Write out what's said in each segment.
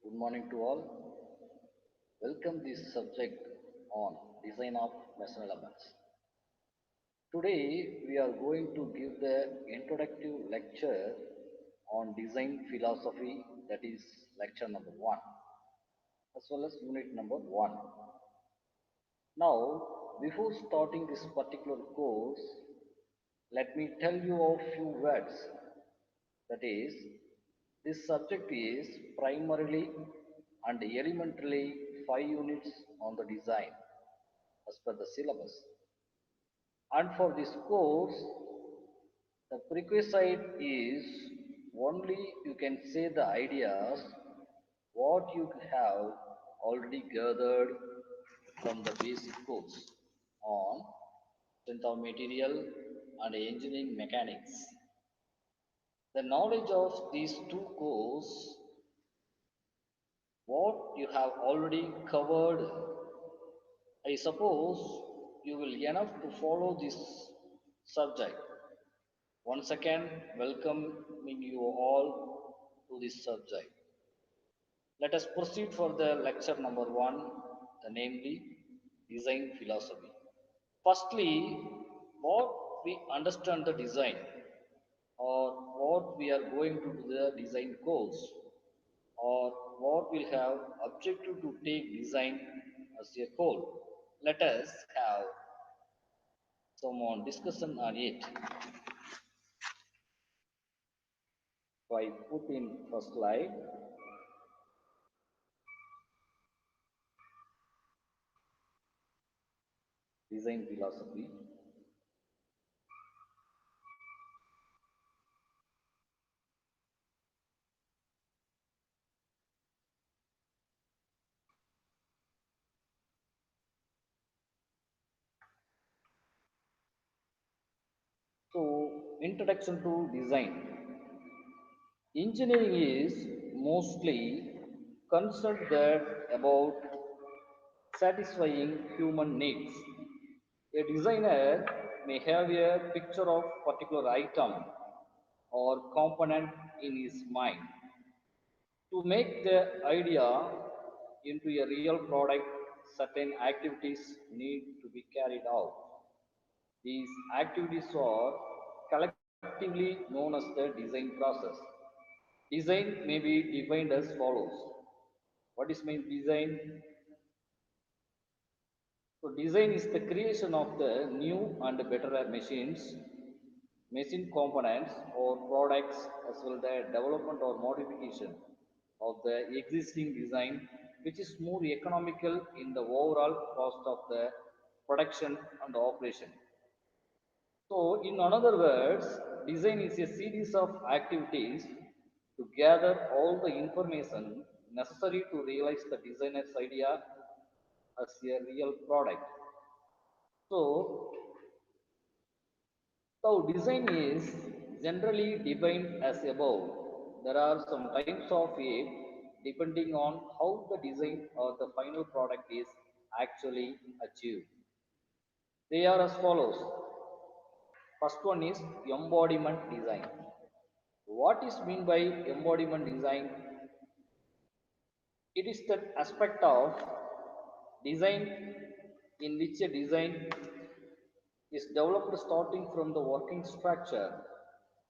Good morning to all. Welcome this subject on design of machine elements. Today we are going to give the introductory lecture on design philosophy, that is lecture number 1 as well as unit number 1. Now, before starting this particular course, let me tell you a few words. That is, this subject is primarily and elementarily 5 units on the design as per the syllabus. And for this course, the prerequisite is only you can say the ideas what you have already gathered from the basic course on strength of material and engineering mechanics. The knowledge of these two courses, what you have already covered, I suppose you will enough to follow this subject. Once again, welcoming you all to this subject. Let us proceed for the lecture number 1, the namely design philosophy. Firstly, what we understand the design or what we are going to do the design course or what will have objective to take design as a whole. Let us have some more discussion on it. So I put in first slide design philosophy. So introduction to design. Engineering is mostly concerned that about satisfying human needs. A designer may have a picture of particular item or component in his mind. To make the idea into a real product, certain activities need to be carried out. These activities are collectively known as the design process. Design may be defined as follows. What is mean design? So design is the creation of the new and better machines, machine components or products as well the development or modification of the existing design which is more economical in the overall cost of the production and operation. So in another words, design is a series of activities to gather all the information necessary to realize the designer's idea as a real product. So so design is generally defined as above. There are some types of it depending on how the design or the final product is actually achieved. They are as follows. First one is embodiment design. What is mean by embodiment design? It is that aspect of design in which a design is developed starting from the working structure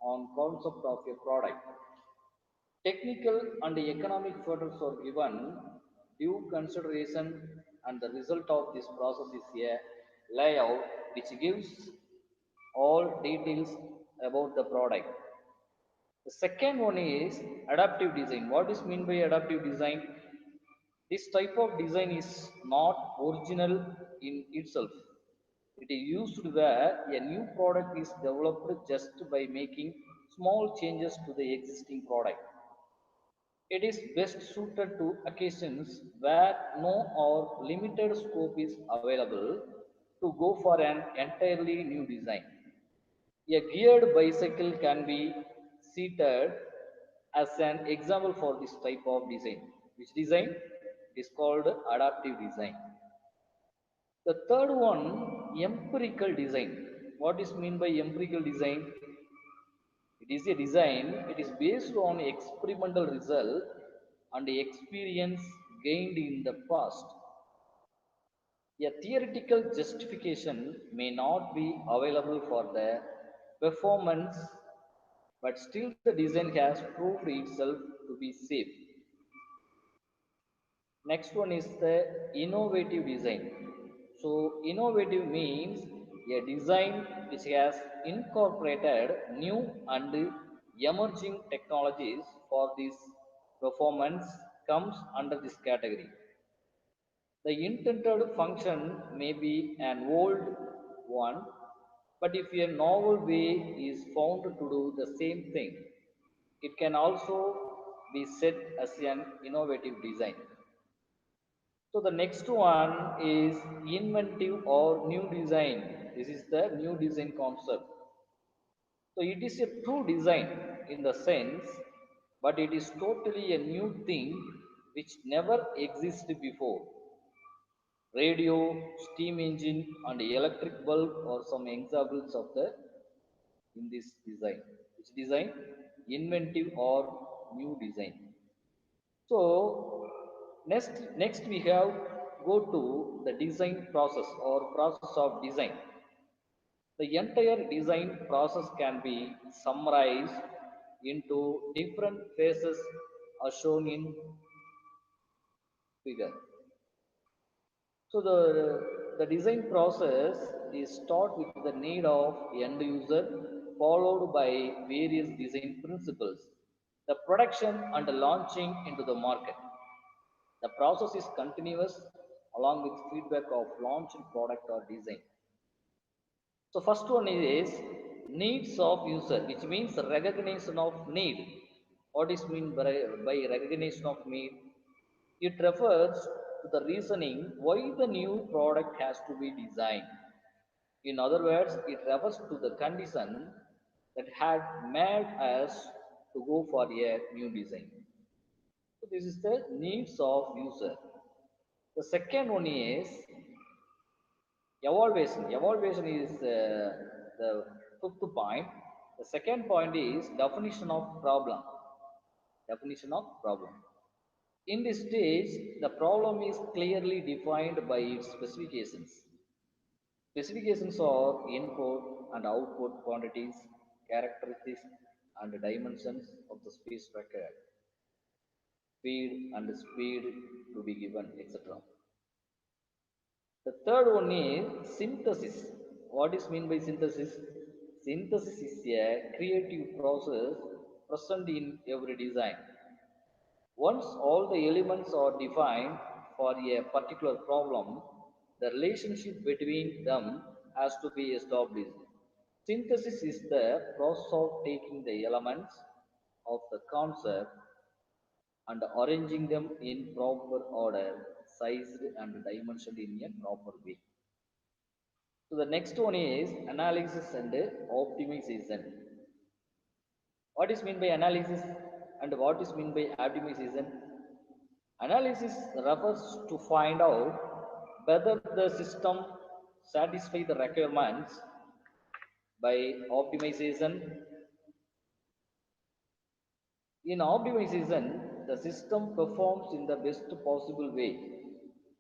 on concept of a product. Technical and economic factors are given due consideration and the result of this process is a layout which gives all details about the product. The second one is adaptive design. What is mean by adaptive design? This type of design is not original in itself. It is used where a new product is developed just by making small changes to the existing product. It is best suited to occasions where no or limited scope is available to go for an entirely new design. A geared bicycle can be seated as an example for this type of design. Which design? It is called adaptive design. The third one, empirical design. What is mean by empirical design? It is a design, it is based on experimental result and the experience gained in the past. A theoretical justification may not be available for the performance, but still the design has proved itself to be safe. Next one is the innovative design. So, innovative means a design which has incorporated new and emerging technologies for this performance comes under this category. The intended function may be an old one, but if a novel way is found to do the same thing, it can also be said as an innovative design. So the next one is inventive or new design. This is the new design concept. So it is a true design in the sense, but it is totally a new thing which never existed before. Radio, steam engine, and electric bulb are some examples of the in this design. Which design? Inventive or new design. So next we have go to the design process or process of design. The entire design process can be summarized into different phases as shown in figure. So the design process is start with the need of end user, followed by various design principles, the production and the launching into the market. The process is continuous along with feedback of launched product or design. So first one is needs of user, which means recognition of need. What is meant by recognition of need? It refers to the reasoning why the new product has to be designed. In other words, it refers to the condition that had made us to go for a new design. So this is the needs of user. The second one is evaluation. Evaluation is the fifth point. The second point is definition of problem. Definition of problem. In this stage, the problem is clearly defined by its specifications. Specifications are input and output quantities, characteristics, and dimensions of the space required, feed and speed to be given, etc. The third one is synthesis. What is meant by synthesis? Synthesis is a creative process present in every design. Once all the elements are defined for a particular problem, the relationship between them has to be established. Synthesis is the process of taking the elements of the concept and arranging them in proper order, sized and dimensioned in a proper way. So the next one is analysis and optimization. What is meant by analysis and what is meant by optimization? Analysis refers to find out whether the system satisfy the requirements. By optimization, in optimization, the system performs in the best possible way.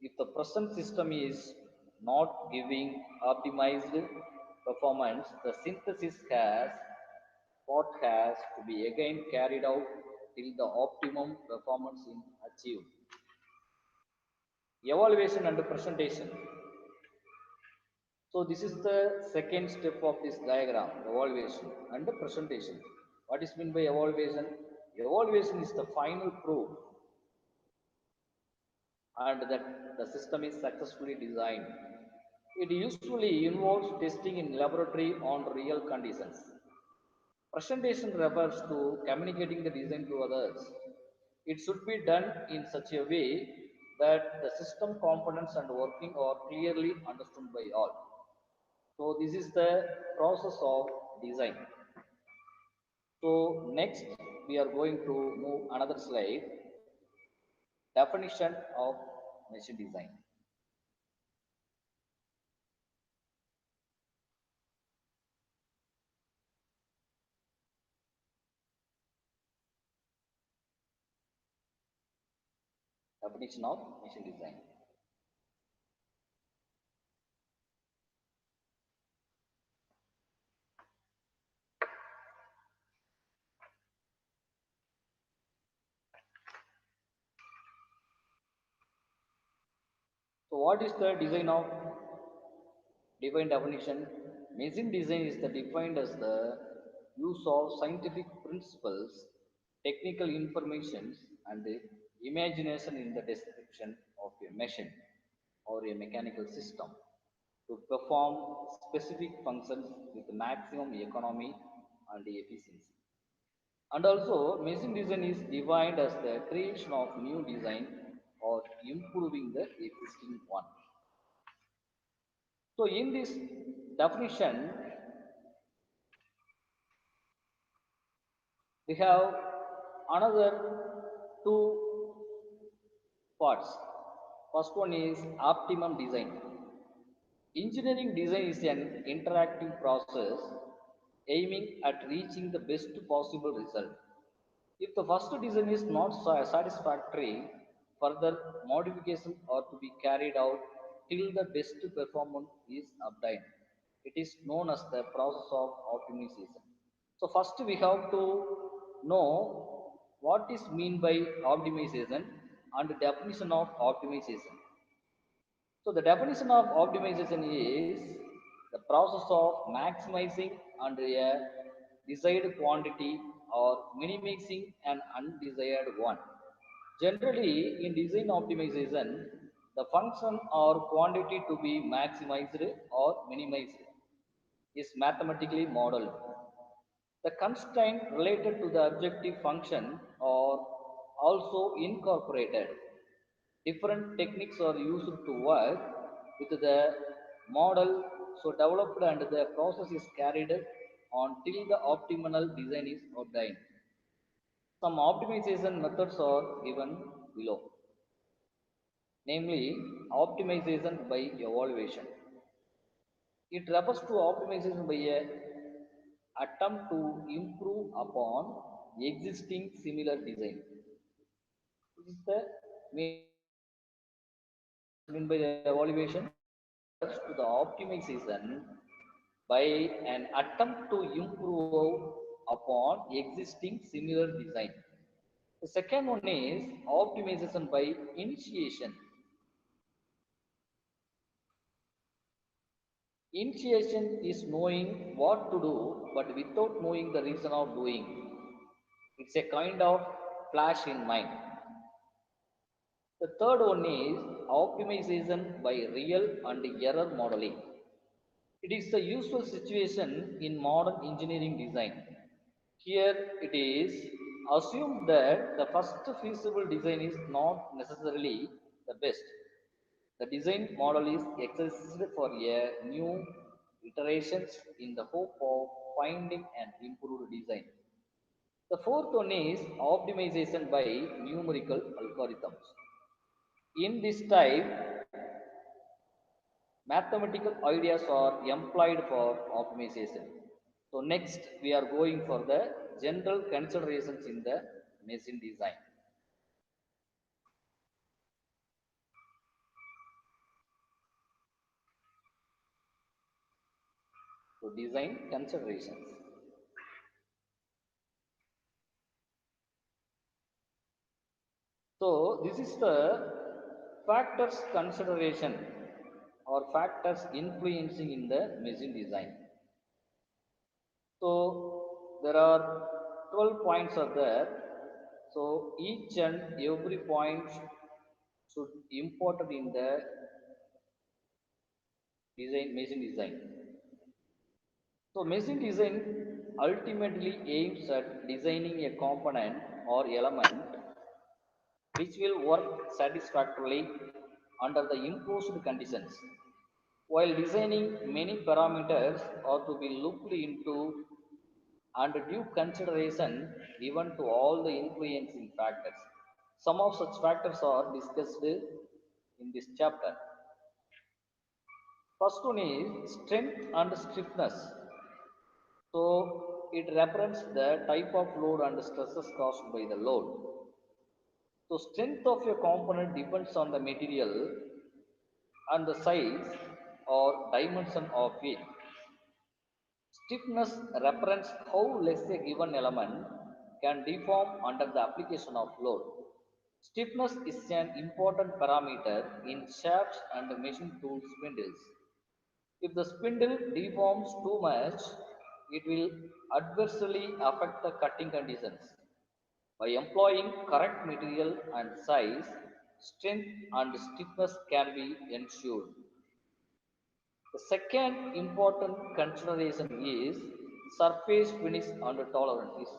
If the present system is not giving optimized performance, the synthesis has what has to be again carried out till the optimum performance is achieved. Evaluation and presentation. So this is the second step of this diagram, evaluation and the presentation. What is meant by evaluation? Evaluation is the final proof and that the system is successfully designed. It usually involves testing in laboratory on real conditions. Presentation refers to communicating the design to others. It should be done in such a way that the system components and working are clearly understood by all. So this is the process of design. So next we are going to move another slide, definition of machine design. definition of machine design. So what is the design of defined definition? Machine design is the defined as the use of scientific principles, technical information, and the imagination in the description of a machine or a mechanical system to perform specific functions with maximum economy and efficiency. And also, machine design is defined as the creation of new design or improving the existing one. So, in this definition, we have another two parts. First one is optimum design. Engineering design is an interactive process aiming at reaching the best possible result. If the first design is not satisfactory, further modifications are to be carried out till the best performance is obtained. It is known as the process of optimization. So first we have to know what is mean by optimization and the definition of optimization. So the definition of optimization is the process of maximizing and a desired quantity or minimizing an undesired one. Generally, in design optimization, the function or quantity to be maximized or minimized is mathematically modeled. The constraint related to the objective function are also incorporated. Different techniques are used to work with the model so developed and the process is carried on till the optimal design is obtained. Some optimization methods are given below, namely optimization by evaluation. It refers to optimization by a attempt to improve upon existing similar design. This is the mean by the evaluation to the optimization by an attempt to improve upon existing similar design. The second one is optimization by initiation. Initiation is knowing what to do but without knowing the reason of doing. It's a kind of flash in mind. The third one is optimization by real and error modeling. It is the usual situation in modern engineering design. Here it is assumed that the first feasible design is not necessarily the best. The design model is exercised for a new iterations in the hope of finding an improved design. The fourth one is optimization by numerical algorithms. In this type, mathematical ideas are employed for optimization. So next we are going for the general considerations in the machine design. So design considerations. So this is the factors consideration or factors influencing in the machine design. So there are 12 points are there. So each and every point should important in the design machine design. So machine design ultimately aims at designing a component or element which will work satisfactorily under the imposed conditions. While designing, many parameters are to be looked into and due consideration given to all the influencing factors. Some of such factors are discussed in this chapter. First one is strength and stiffness. So it represents the type of load and stresses caused by the load. So strength of your component depends on the material and the size or dimension of it. Stiffness represents how less a given element can deform under the application of load. Stiffness is an important parameter in shafts and machine tool spindles. If the spindle deforms too much, it will adversely affect the cutting conditions. By employing correct material and size, strength and stiffness can be ensured. The second important consideration is surface finish and tolerance.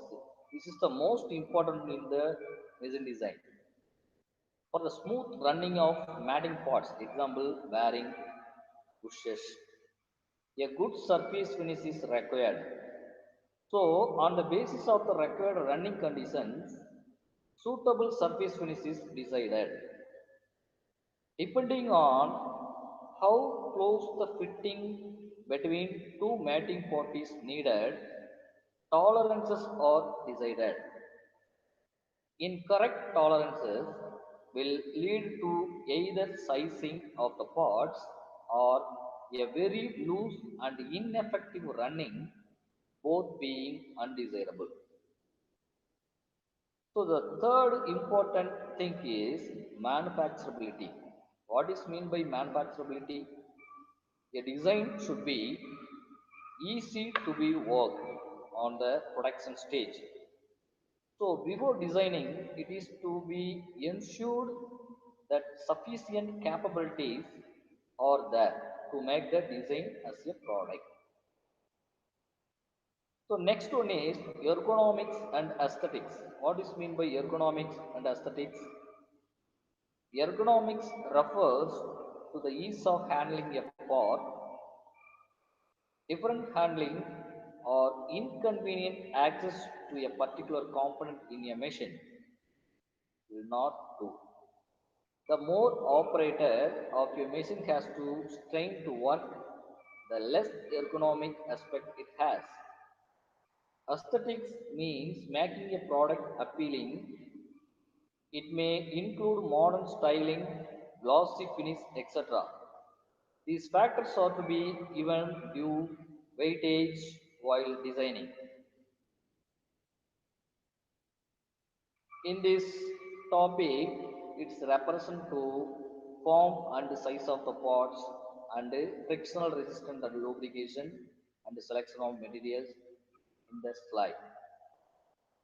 This is the most important in the resin design. For the smooth running of matting parts, example bearing, bushes, a good surface finish is required. So, on the basis of the required running conditions, suitable surface finish is decided. Depending on how close the fitting between two matting pot is needed, tolerances are decided. Incorrect tolerances will lead to either sizing of the pots or a very loose and ineffective running, both being undesirable. So the third important thing is manufacturability. What is meant by manufacturability? A design should be easy to be worked on the production stage. So before designing, it is to be ensured that sufficient capabilities are there to make the design as a product. So next one is ergonomics and aesthetics. What is meant by ergonomics and aesthetics? Ergonomics refers to the ease of handling a part. Different handling or inconvenient access to a particular component in a machine will not do. The more operator of your machine has to strain to work, the less ergonomic aspect it has. Aesthetics means making a product appealing. It may include modern styling, glossy finish, etc. These factors are to be given due weightage while designing. In this topic, it's represent to form and size of the parts and frictional resistance and lubrication and the selection of materials in the slide.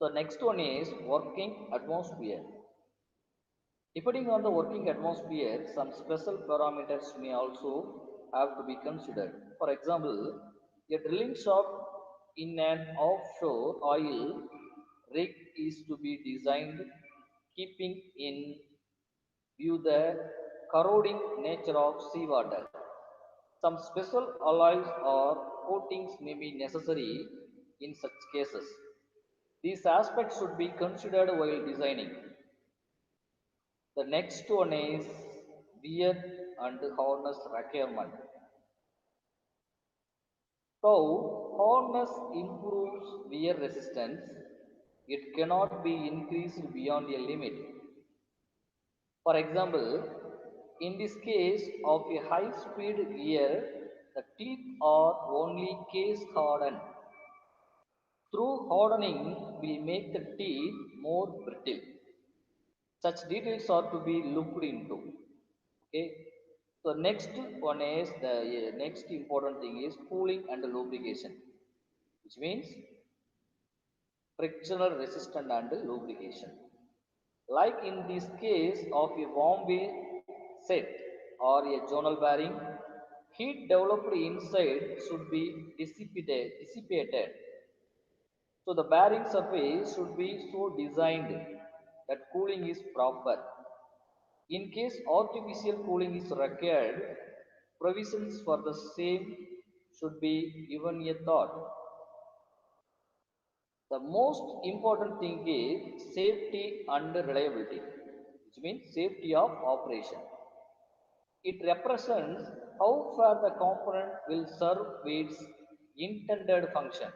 The next one is working atmosphere. Depending on the working atmosphere, some special parameters may also have to be considered. For example, a drilling shop in an offshore oil rig is to be designed keeping in view the corroding nature of seawater. Some special alloys or coatings may be necessary in such cases. These aspects should be considered while designing. The next one is wear and harness requirement. So, harness improves wear resistance. It cannot be increased beyond a limit. For example, in this case of a high-speed gear, the teeth are only case hardened. Through hardening will make the teeth more brittle. Such details are to be looked into. Okay. So next one is the next important thing is cooling and lubrication, which means frictional resistance and lubrication. Like in this case of a warm way set or a journal bearing, heat developed inside should be dissipated. So the bearing surface should be so designed that cooling is proper. In case artificial cooling is required, provisions for the same should be given a thought. The most important thing is safety and reliability, which means safety of operation. It represents how far the component will serve its intended function.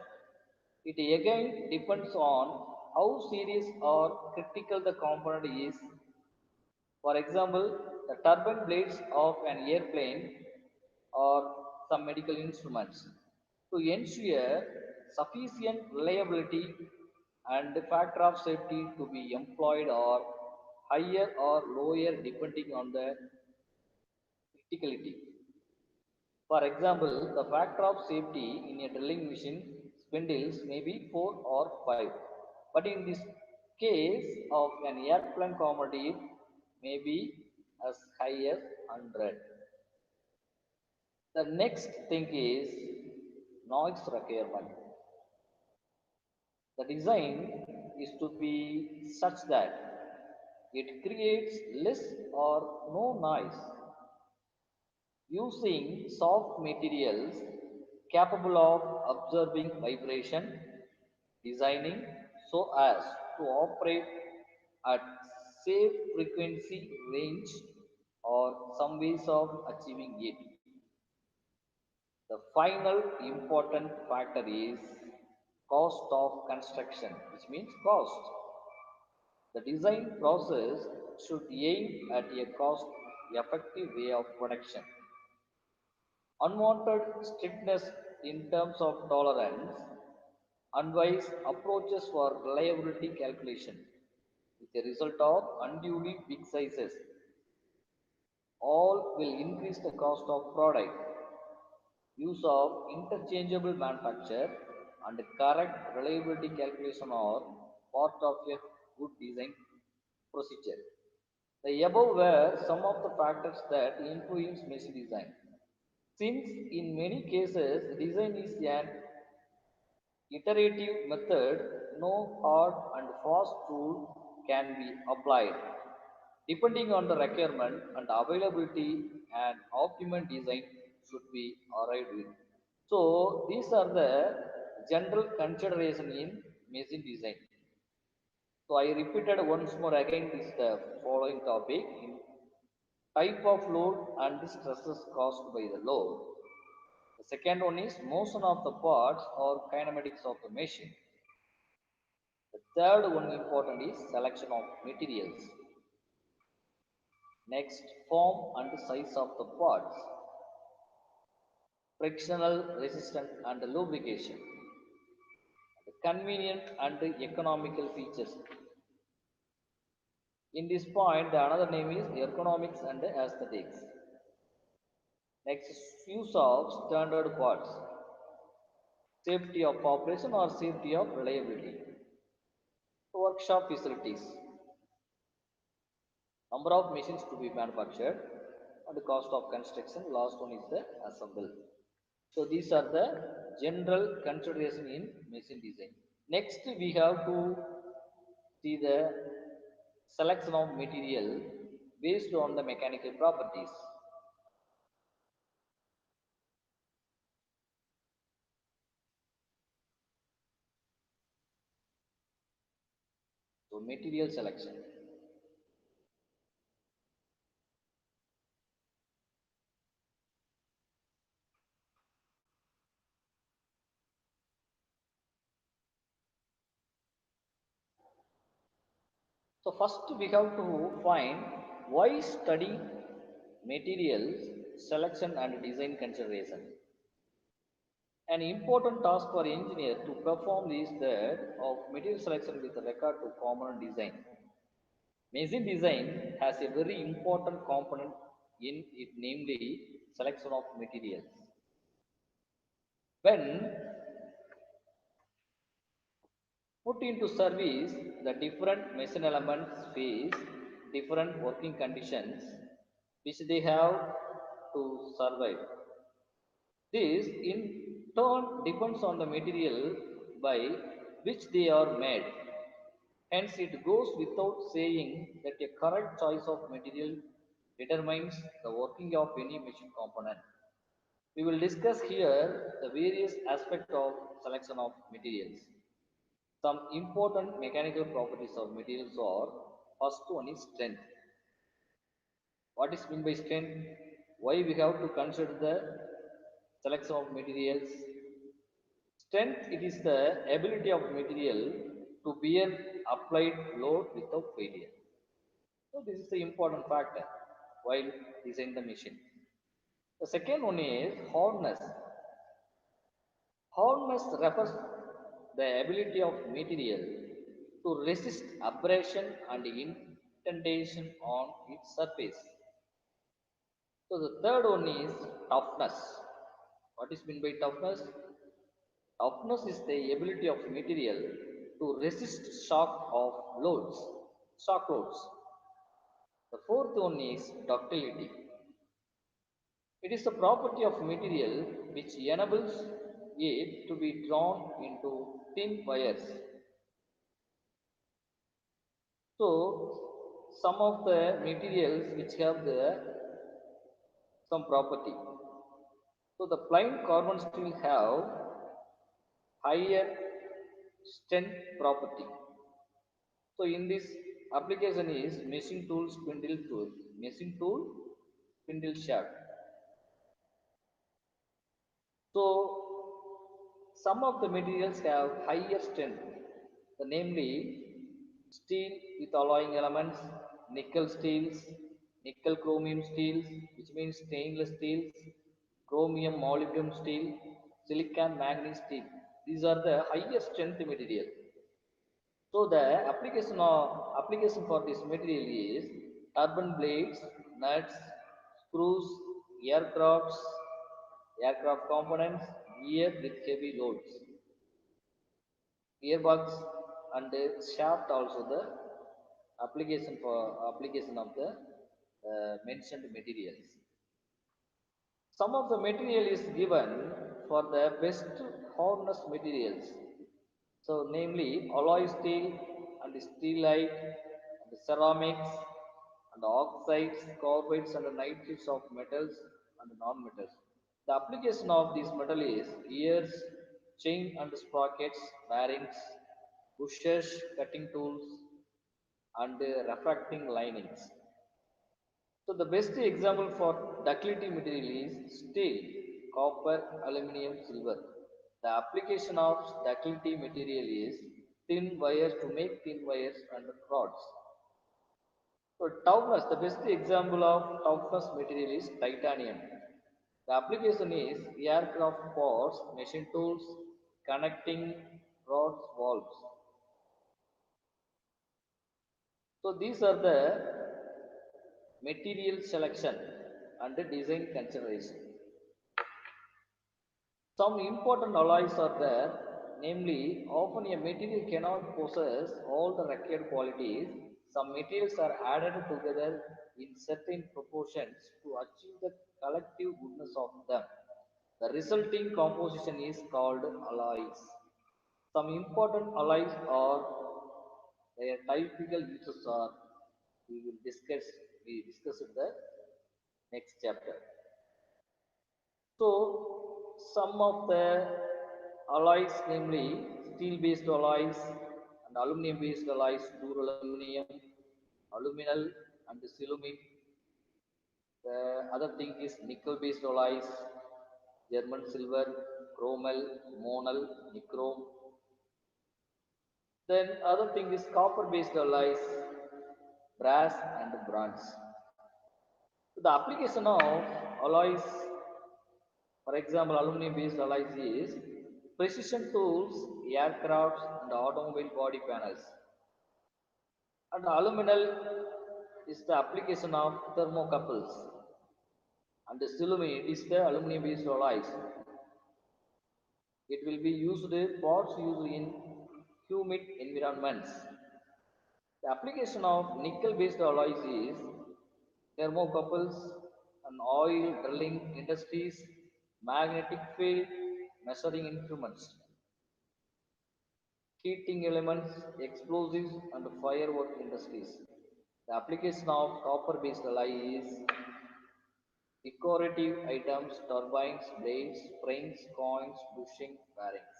It again depends on how serious or critical the component is. For example, the turbine blades of an airplane or some medical instruments. To ensure sufficient reliability and the factor of safety to be employed or higher or lower depending on the criticality. For example, the factor of safety in a drilling machine spindles may be 4 or 5, but in this case of an airplane commodity may be as high as 100. The next thing is noise requirement. The design is to be such that it creates less or no noise using soft materials capable of absorbing vibration, designing so as to operate at safe frequency range or some ways of achieving it. The final important factor is cost of construction, which means cost. The design process should aim at a cost effective way of production. Unwanted strictness in terms of tolerance, unwise approaches for reliability calculation, with the result of unduly big sizes, all will increase the cost of product. Use of interchangeable manufacture and correct reliability calculation are part of a good design procedure. The above were some of the factors that influence machine design. Since in many cases design is an iterative method, no hard and fast rule can be applied. Depending on the requirement and availability, an optimum design should be arrived with. So these are the general consideration in machine design. So I repeated once more again this the following topic in type of load and the stresses caused by the load. The second one is motion of the parts or kinematics of the machine. The third one important is selection of materials. Next, form and size of the parts, frictional resistance and lubrication, the convenient and economical features. In this point, the another name is ergonomics and aesthetics. Next, use of standard parts, safety of operation or safety of reliability, workshop facilities, number of machines to be manufactured, and the cost of construction. Last one is the assemble. So these are the general consideration in machine design. Next, we have to see the selection of material based on the mechanical properties. So material selection. So first we have to find why study materials selection and design consideration. An important task for engineer to perform is that of material selection with regard to common design. Machine design has a very important component in it, namely selection of materials. When put into service, the different machine elements face different working conditions which they have to survive. This in turn depends on the material by which they are made. Hence, it goes without saying that a correct choice of material determines the working of any machine component. We will discuss here the various aspects of selection of materials. Some important mechanical properties of materials are: first one is strength. What is meant by strength? Why we have to consider the selection of materials? Strength, it is the ability of material to bear applied load without failure. So this is the important factor while designing the machine. The second one is hardness. Hardness refers the ability of material to resist abrasion and indentation on its surface. So the third one is toughness. What is meant by toughness? Toughness is the ability of material to resist shock loads. The fourth one is ductility. It is a property of material which enables it to be drawn into thin wires. So, some of the materials which have some property. So, the plain carbon steel have higher strength property. So, in this application is machine tool, spindle shaft. So, some of the materials have higher strength, namely steel with alloying elements, nickel steels, nickel chromium steels, which means stainless steels, chromium molybdenum steel, silicon manganese steel. These are the highest strength material. So the application for this material is turbine blades, nuts, screws, aircrafts, aircraft components, gear with heavy loads, gearbox, and the shaft also the application of the mentioned materials. Some of the material is given for the best hardness materials. So, namely alloy steel and steelite and ceramics and oxides, carbides and nitrates of metals and non-metals. The application of this metal is gears, chain and sprockets, bearings, bushers, cutting tools, and refracting linings. So the best example for ductility material is steel, copper, aluminum, silver. The application of ductility material is thin wires to make thin wires and rods. So toughness, the best example of toughness material is titanium. The application is aircraft parts, machine tools, connecting rods, valves. So these are the material selection and design consideration. Some important alloys are there, namely, often a material cannot possess all the required qualities. Some materials are added together in certain proportions to achieve the collective goodness of them. The resulting composition is called alloys. Some important alloys are their typical uses are we will discuss in the next chapter. So, some of the alloys, namely steel-based alloys and aluminum-based alloys, duraluminum, aluminal, and silicon. The other thing is nickel-based alloys, German silver, chromel, monel, nichrome. Then other thing is copper-based alloys, brass and bronze. So the application of alloys, for example, aluminum-based alloys is precision tools, aircrafts, and automobile body panels. And aluminum is the application of thermocouples. And the silicon is the aluminum-based alloys. It will be used parts used in humid environments. The application of nickel-based alloys is thermocouples and oil drilling industries, magnetic field measuring instruments, heating elements, explosives, and firework industries. The application of copper-based alloy is decorative items, turbines, blades, springs, coins, bushing, bearings.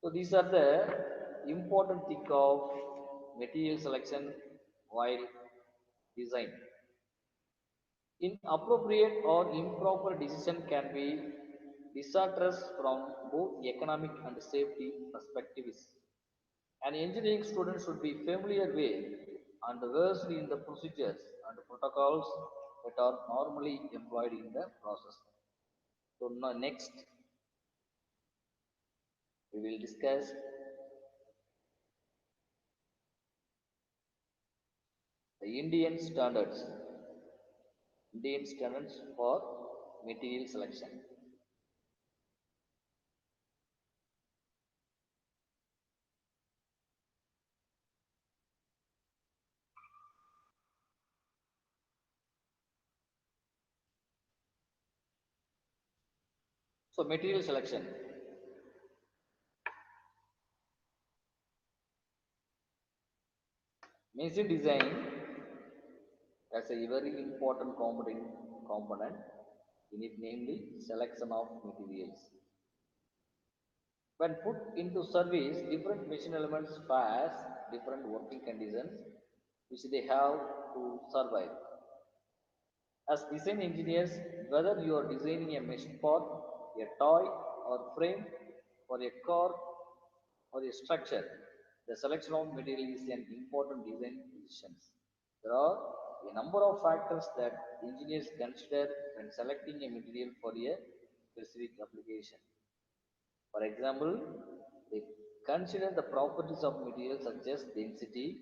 So these are the important thing of material selection while design. Inappropriate or improper decision can be disastrous from both economic and safety perspectives. An engineering student should be familiar with and versed in the procedures and protocols that are normally employed in the process. So now next we will discuss the Indian standards for material selection. So material selection. Machine design has a very important component in it, namely selection of materials. When put into service, different machine elements face different working conditions which they have to survive. As design engineers, whether you are designing a machine part, a toy, or frame for a car or a structure, the selection of material is an important design decision. There are a number of factors that engineers consider when selecting a material for a specific application. For example, they consider the properties of materials such as density,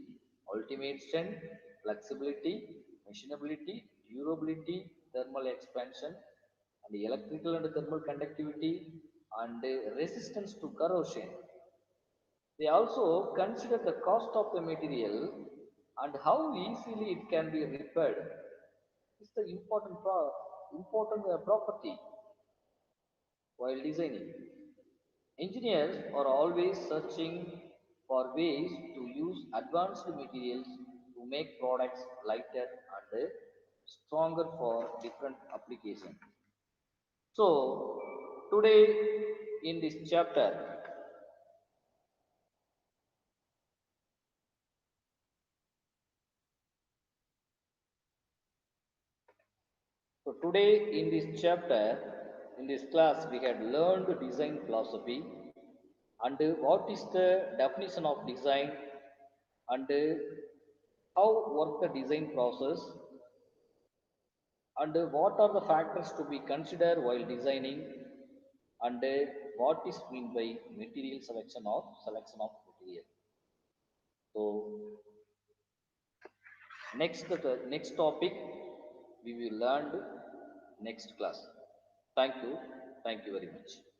ultimate strength, flexibility, machinability, durability, thermal expansion, and electrical and thermal conductivity, and resistance to corrosion. They also consider the cost of the material and how easily it can be repaired. It's the important property while designing. Engineers are always searching for ways to use advanced materials to make products lighter and stronger for different applications. So, today in this chapter, in this chapter, in this class, we had learned design philosophy and what is the definition of design and how work the design process and what are the factors to be considered while designing and what is mean by material selection of material. So next topic we will learn next class. Thank you very much.